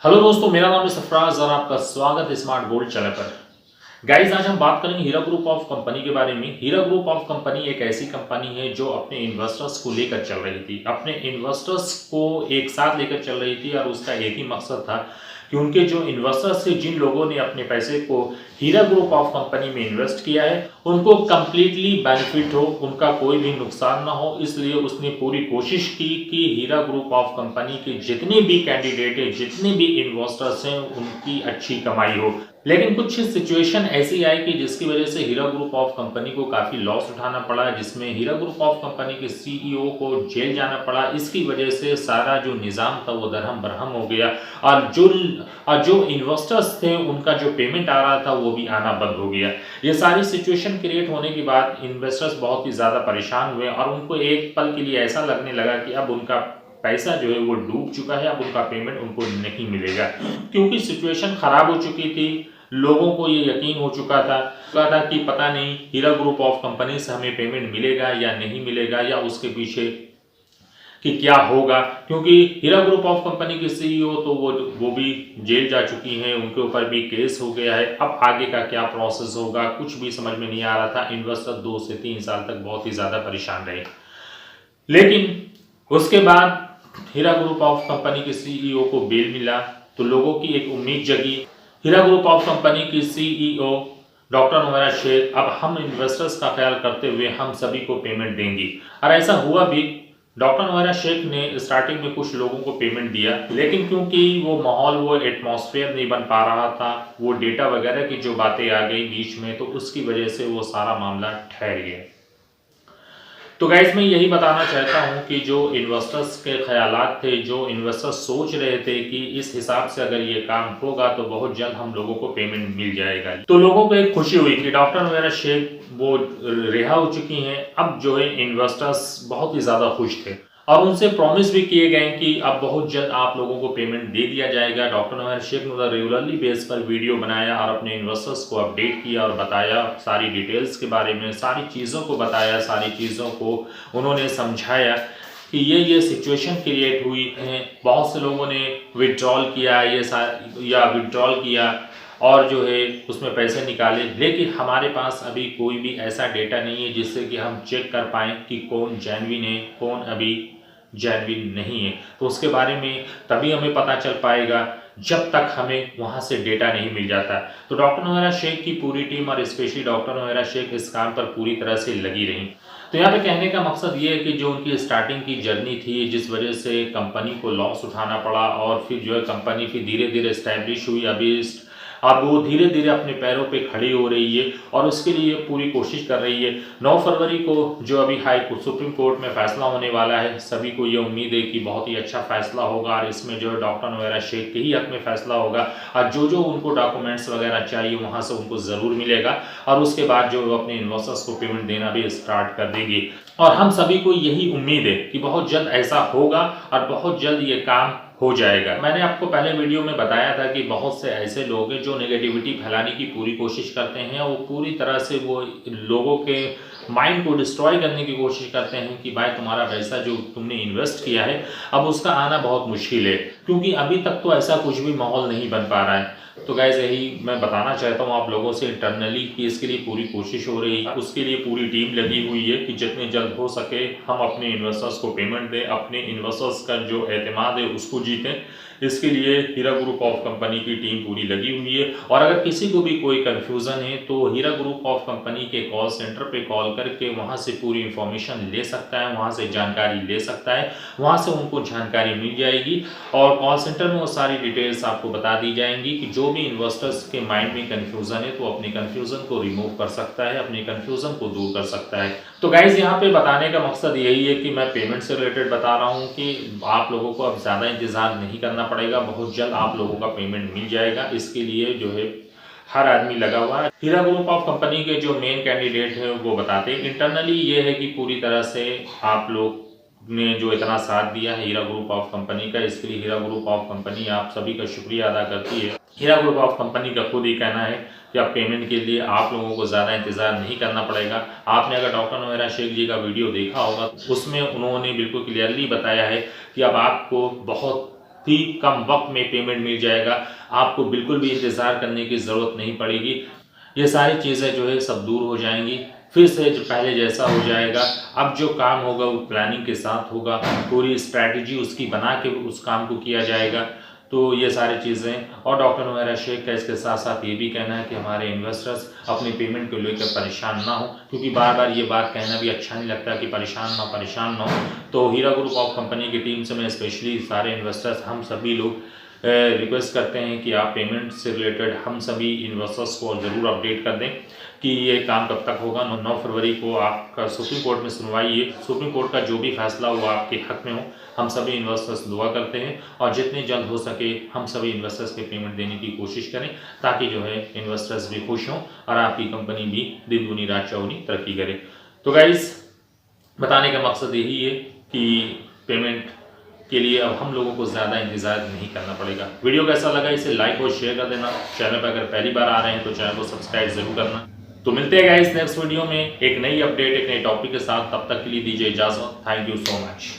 Hello दोस्तों, मेरा नाम है सरफराज और आपका स्वागत है स्मार्ट गोल्ड चैनल पर। गाइस, आज हम बात करेंगे हीरा ग्रुप ऑफ कंपनी के बारे में। हीरा ग्रुप ऑफ कंपनी एक ऐसी कंपनी है जो अपने इन्वेस्टर्स को लेकर चल रही थी, अपने इन्वेस्टर्स को एक साथ लेकर चल रही थी और उसका एक ही मकसद था कि उनके जो इन्वेस्टर्स थे, जिन लोगों ने अपने पैसे को हीरा ग्रुप ऑफ कंपनी में इन्वेस्ट किया है, उनको कंप्लीटली बेनिफिट हो, उनका कोई भी नुकसान ना हो। इसलिए उसने पूरी कोशिश की कि हीरा ग्रुप ऑफ कंपनी के जितने भी कैंडिडेट हैं, जितने भी इन्वेस्टर्स हैं, उनकी अच्छी कमाई हो। लेकिन कुछ सिचुएशन ऐसी आई कि जिसकी वजह से हीरा ग्रुप ऑफ कंपनी को काफ़ी लॉस उठाना पड़ा, जिसमें हीरा ग्रुप ऑफ कंपनी के सीईओ को जेल जाना पड़ा। इसकी वजह से सारा जो निज़ाम था वो दरहम बरहम हो गया और जो इन्वेस्टर्स थे उनका जो पेमेंट आ रहा था वो भी आना बंद हो गया। ये सारी सिचुएशन क्रिएट होने के बाद इन्वेस्टर्स बहुत ही ज़्यादा परेशान हुए और उनको एक पल के लिए ऐसा लगने लगा कि अब उनका पैसा जो है वो डूब चुका है, अब उनका पेमेंट उनको नहीं मिलेगा, क्योंकि सिचुएशन खराब हो चुकी थी। लोगों को ये यकीन हो चुका था कि पता नहीं हीरा ग्रुप ऑफ कंपनी से हमें पेमेंट मिलेगा या नहीं मिलेगा, या उसके पीछे कि क्या होगा, क्योंकि हीरा ग्रुप ऑफ कंपनी के सीईओ तो वो भी जेल जा चुकी हैं, उनके ऊपर भी केस हो गया है। अब आगे का क्या प्रोसेस होगा कुछ भी समझ में नहीं आ रहा था। इन्वेस्टर 2 से 3 साल तक बहुत ही ज़्यादा परेशान रहे। लेकिन उसके बाद हीरा ग्रुप ऑफ कंपनी के सीईओ को बेल मिला तो लोगों की एक उम्मीद जगी। हीरा ग्रुप ऑफ कंपनी की सीईओ डॉक्टर नुमैरा शेख, अब हम इन्वेस्टर्स का ख्याल करते हुए हम सभी को पेमेंट देंगी, और ऐसा हुआ भी। डॉक्टर नुमैरा शेख ने स्टार्टिंग में कुछ लोगों को पेमेंट दिया, लेकिन क्योंकि वो माहौल, वो एटमॉस्फेयर नहीं बन पा रहा था, वो डेटा वगैरह की जो बातें आ गई बीच में, तो उसकी वजह से वो सारा मामला ठहर गया। तो गाइस, मैं यही बताना चाहता हूं कि जो इन्वेस्टर्स के ख्यालात थे, जो इन्वेस्टर्स सोच रहे थे कि इस हिसाब से अगर ये काम होगा तो बहुत जल्द हम लोगों को पेमेंट मिल जाएगा, तो लोगों को एक खुशी हुई कि डॉक्टर नुमैरा शेख वो रिहा हो चुकी हैं। अब जो है इन्वेस्टर्स बहुत ही ज़्यादा खुश थे और उनसे प्रॉमिस भी किए गए कि अब बहुत जल्द आप लोगों को पेमेंट दे दिया जाएगा। डॉक्टर नुमैरा शेख ने रेगुलरली बेस पर वीडियो बनाया और अपने इन्वेस्टर्स को अपडेट किया और बताया सारी डिटेल्स के बारे में, सारी चीज़ों को बताया, सारी चीज़ों को उन्होंने समझाया कि ये सिचुएशन क्रिएट हुई है। बहुत से लोगों ने विड्रॉल किया विड्रॉल किया और जो है उसमें पैसे निकाले, लेकिन हमारे पास अभी कोई भी ऐसा डेटा नहीं है जिससे कि हम चेक कर पाएँ कि कौन जेन्युइन है, कौन अभी जेन्युइन नहीं है। तो उसके बारे में तभी हमें पता चल पाएगा जब तक हमें वहाँ से डेटा नहीं मिल जाता। तो डॉक्टर नुमैरा शेख की पूरी टीम और स्पेशली डॉक्टर नुमैरा शेख इस काम पर पूरी तरह से लगी रही। तो यहाँ पे कहने का मकसद ये है कि जो उनकी स्टार्टिंग की जर्नी थी, जिस वजह से कंपनी को लॉस उठाना पड़ा और फिर जो है कंपनी फिर धीरे धीरे इस्टेब्लिश हुई, अब वो धीरे धीरे अपने पैरों पे खड़ी हो रही है और उसके लिए पूरी कोशिश कर रही है। 9 फरवरी को जो अभी सुप्रीम कोर्ट में फैसला होने वाला है, सभी को ये उम्मीद है कि बहुत ही अच्छा फैसला होगा और इसमें जो है डॉक्टर नुमैरा शेख के ही हक में फैसला होगा और जो उनको डॉक्यूमेंट्स वगैरह चाहिए वहाँ से उनको ज़रूर मिलेगा और उसके बाद जो अपने इन्वेस्टर्स को पेमेंट देना भी स्टार्ट कर देगी। और हम सभी को यही उम्मीद है कि बहुत जल्द ऐसा होगा और बहुत जल्द ये काम हो जाएगा। मैंने आपको पहले वीडियो में बताया था कि बहुत से ऐसे लोग हैं जो नेगेटिविटी फैलाने की पूरी कोशिश करते हैं, वो पूरी तरह से वो लोगों के माइंड को डिस्ट्रॉय करने की कोशिश करते हैं कि भाई तुम्हारा पैसा जो तुमने इन्वेस्ट किया है अब उसका आना बहुत मुश्किल है, क्योंकि अभी तक तो ऐसा कुछ भी माहौल नहीं बन पा रहा है। तो गाइस, यही मैं बताना चाहता हूँ आप लोगों से इंटरनली कि इसके लिए पूरी कोशिश हो रही है, उसके लिए पूरी टीम लगी हुई है कि जितने जल्द हो सके हम अपने इन्वेस्टर्स को पेमेंट दें, अपने इन्वेस्टर्स का जो एतमाद है उसको जीतें। इसके लिए हीरा ग्रुप ऑफ कंपनी की टीम पूरी लगी हुई है और अगर किसी को भी कोई कन्फ्यूज़न है तो हीरा ग्रुप ऑफ कंपनी के कॉल सेंटर पे कॉल करके वहाँ से पूरी इंफॉर्मेशन ले सकता है, वहाँ से जानकारी ले सकता है, वहाँ से उनको जानकारी मिल जाएगी और कॉल सेंटर में वो सारी डिटेल्स आपको बता दी जाएंगी कि जो भी इन्वेस्टर्स के माइंड में कन्फ्यूज़न है तो अपने कन्फ्यूज़न को रिमूव कर सकता है, अपने कन्फ्यूज़न को दूर कर सकता है। तो गाइज, यहाँ पे बताने का मकसद यही है कि मैं पेमेंट से रिलेटेड बता रहा हूँ कि आप लोगों को अब ज़्यादा इंतज़ार नहीं करना पड़ेगा, बहुत जल्द आप लोगों का पेमेंट मिल जाएगा। इसके लिए जो है हर आदमी लगा हुआ है। हीरा ग्रुप ऑफ कंपनी के जो मेन कैंडिडेट हैं वो बताते हैं इंटरनली ये है कि पूरी तरह से आप लोग ने जो इतना साथ दिया है हीरा ग्रुप ऑफ कंपनी का, इसके लिए हीरा ग्रुप ऑफ कंपनी आप सभी का शुक्रिया अदा करती है। हीरा ग्रुप ऑफ कंपनी का खुद ही कहना है कि अब पेमेंट के लिए आप लोगों को ज़्यादा इंतज़ार नहीं करना पड़ेगा। आपने अगर डॉक्टर नुमैरा शेख जी का वीडियो देखा होगा उसमें उन्होंने बिल्कुल क्लियरली बताया है कि अब आपको बहुत ही कम वक्त में पेमेंट मिल जाएगा। आपको बिल्कुल भी इंतज़ार करने की ज़रूरत नहीं पड़ेगी। ये सारी चीज़ें जो है सब दूर हो जाएंगी, फिर से जो पहले जैसा हो जाएगा। अब जो काम होगा वो प्लानिंग के साथ होगा, पूरी स्ट्रैटेजी उसकी बना के उस काम को किया जाएगा। तो ये सारी चीज़ें, और डॉक्टर नुमैरा शेख का इसके साथ साथ ये भी कहना है कि हमारे इन्वेस्टर्स अपनी पेमेंट को लेकर परेशान ना हो, क्योंकि बार बार ये बात कहना भी अच्छा नहीं लगता कि परेशान ना हो। तो हीरा ग्रुप ऑफ कंपनी की टीम से मैं स्पेशली सारे इन्वेस्टर्स, हम सभी लोग रिक्वेस्ट करते हैं कि आप पेमेंट से रिलेटेड हम सभी इन्वेस्टर्स को ज़रूर अपडेट कर दें कि ये काम कब तक होगा। 9 फरवरी को आपका सुप्रीम कोर्ट में सुनवाई है। सुप्रीम कोर्ट का जो भी फैसला हो आपके हक में हो। हम सभी इन्वेस्टर्स दुआ करते हैं और जितने जल्द हो सके हम सभी इन्वेस्टर्स के पेमेंट देने की कोशिश करें, ताकि जो है इन्वेस्टर्स भी खुश हों और आपकी कंपनी भी दिन दूनी रात चौगुनी तरक्की करे। तो गाइस, बताने का मकसद यही है कि पेमेंट के लिए अब हम लोगों को ज़्यादा इंतज़ार नहीं करना पड़ेगा। वीडियो कैसा लगा इसे लाइक और शेयर कर देना। चैनल पर अगर पहली बार आ रहे हैं तो चैनल को सब्सक्राइब जरूर करना। तो मिलते हैं गाइस नेक्स्ट वीडियो में एक नई अपडेट, एक नए टॉपिक के साथ। तब तक के लिए दीजिए इजाज़त। Thank you so much.